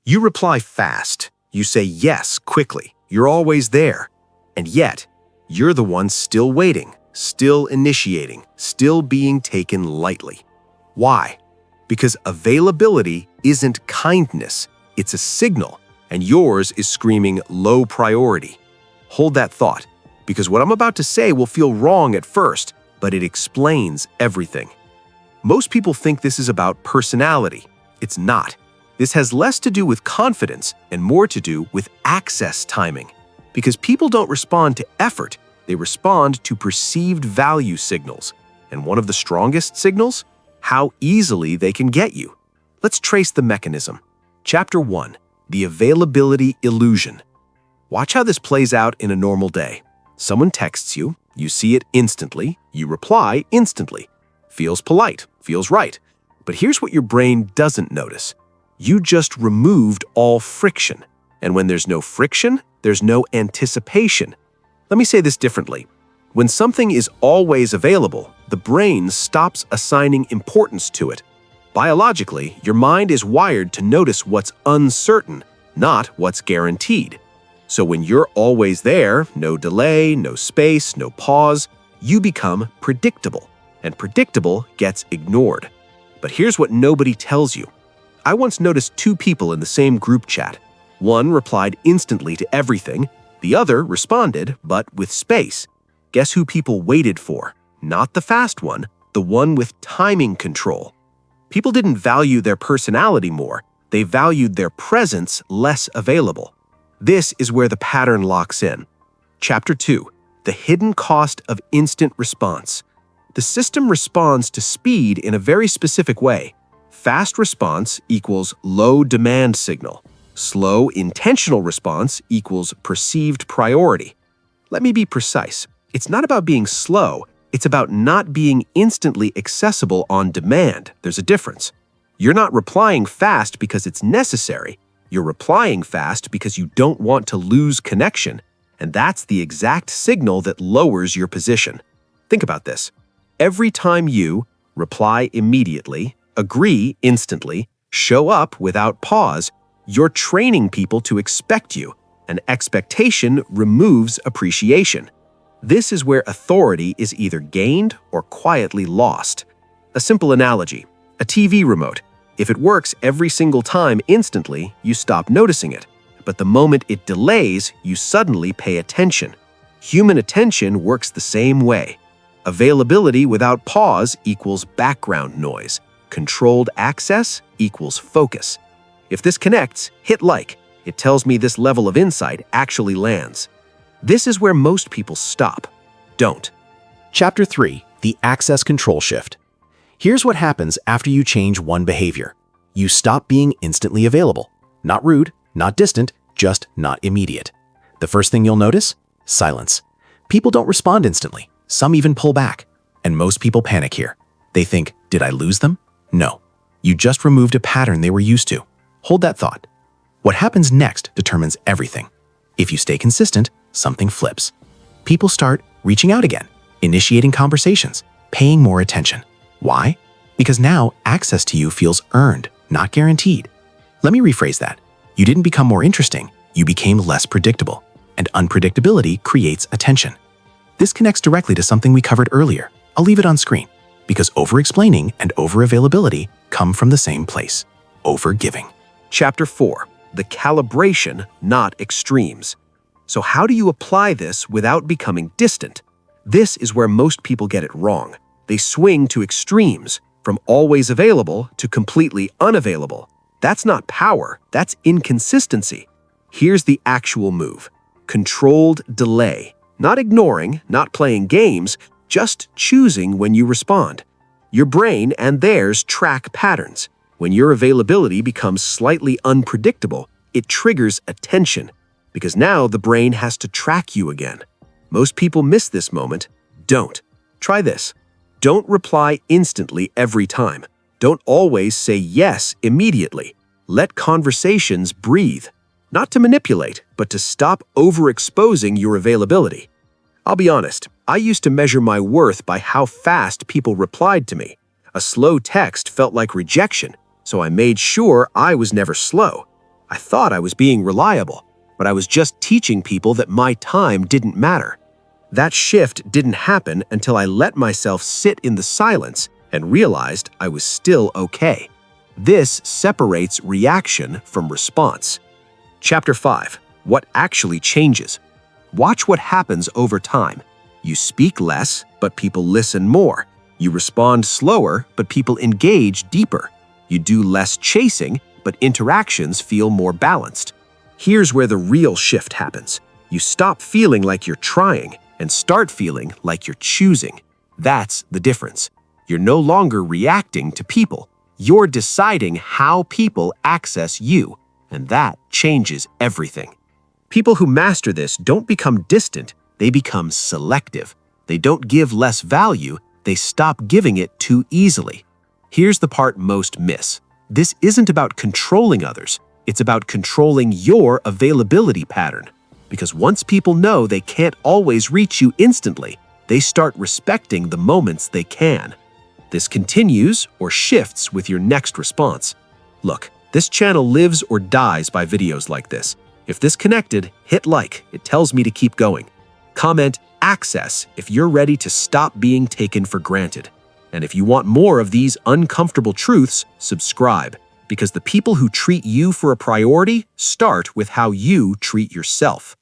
You reply fast. You say yes quickly. You're always there. And yet, you're the one still waiting, still initiating, still being taken lightly. Why? Because availability isn't kindness, it's a signal, and yours is screaming low priority. Hold that thought, because what I'm about to say will feel wrong at first, but it explains everything. Most people think this is about personality. It's not. This has less to do with confidence and more to do with access timing. Because people don't respond to effort, they respond to perceived value signals. And one of the strongest signals? How easily they can get you. Let's trace the mechanism. Chapter 1. The availability illusion. Watch how this plays out in a normal day. Someone texts you, you see it instantly, you reply instantly. Feels polite, feels right. But here's what your brain doesn't notice. You just removed all friction. And when there's no friction, there's no anticipation. Let me say this differently. When something is always available, the brain stops assigning importance to it. Biologically, your mind is wired to notice what's uncertain, not what's guaranteed. So when you're always there, no delay, no space, no pause, you become predictable. And predictable gets ignored. But here's what nobody tells you. I once noticed two people in the same group chat. One replied instantly to everything, the other responded, but with space. Guess who people waited for? Not the fast one, the one with timing control. People didn't value their personality more, they valued their presence less available. This is where the pattern locks in. Chapter 2. The hidden cost of instant response. The system responds to speed in a very specific way. Fast response equals low demand signal. Slow intentional response equals perceived priority. Let me be precise. It's not about being slow, it's about not being instantly accessible on demand. There's a difference. You're not replying fast because it's necessary. You're replying fast because you don't want to lose connection, and that's the exact signal that lowers your position. Think about this. Every time you reply immediately, agree instantly, show up without pause, you're training people to expect you, and expectation removes appreciation. This is where authority is either gained or quietly lost. A simple analogy, a TV remote. If it works every single time instantly, you stop noticing it. But the moment it delays, you suddenly pay attention. Human attention works the same way. Availability without pause equals background noise. Controlled access equals focus. If this connects, hit like. It tells me this level of insight actually lands. This is where most people stop. Don't. Chapter 3. The Access Control Shift. Here's what happens after you change one behavior. You stop being instantly available. Not rude, not distant, just not immediate. The first thing you'll notice? Silence. People don't respond instantly. Some even pull back. And most people panic here. They think, did I lose them? No. You just removed a pattern they were used to. Hold that thought. What happens next determines everything. If you stay consistent, something flips. People start reaching out again, initiating conversations, paying more attention. Why? Because now access to you feels earned, not guaranteed. Let me rephrase that. You didn't become more interesting, you became less predictable. And unpredictability creates attention. This connects directly to something we covered earlier. I'll leave it on screen. Because over-explaining and over-availability come from the same place. Over-giving. Chapter 4. The calibration, not extremes. So how do you apply this without becoming distant? This is where most people get it wrong. They swing to extremes, from always available to completely unavailable. That's not power, that's inconsistency. Here's the actual move. Controlled delay. Not ignoring, not playing games, just choosing when you respond. Your brain and theirs track patterns. When your availability becomes slightly unpredictable, it triggers attention, because now the brain has to track you again. Most people miss this moment. Don't. Try this. Don't reply instantly every time. Don't always say yes immediately. Let conversations breathe. Not to manipulate, but to stop overexposing your availability. I'll be honest, I used to measure my worth by how fast people replied to me. A slow text felt like rejection, so I made sure I was never slow. I thought I was being reliable, but I was just teaching people that my time didn't matter. That shift didn't happen until I let myself sit in the silence and realized I was still okay. This separates reaction from response. Chapter 5. What actually changes? Watch what happens over time. You speak less, but people listen more. You respond slower, but people engage deeper. You do less chasing, but interactions feel more balanced. Here's where the real shift happens. You stop feeling like you're trying and start feeling like you're choosing. That's the difference. You're no longer reacting to people. You're deciding how people access you, and that changes everything. People who master this don't become distant, they become selective. They don't give less value, they stop giving it too easily. Here's the part most miss. This isn't about controlling others, it's about controlling your availability pattern. Because once people know they can't always reach you instantly, they start respecting the moments they can. This continues or shifts with your next response. Look, this channel lives or dies by videos like this. If this connected, hit like, it tells me to keep going. Comment access if you're ready to stop being taken for granted. And if you want more of these uncomfortable truths, subscribe, because the people who treat you for a priority start with how you treat yourself.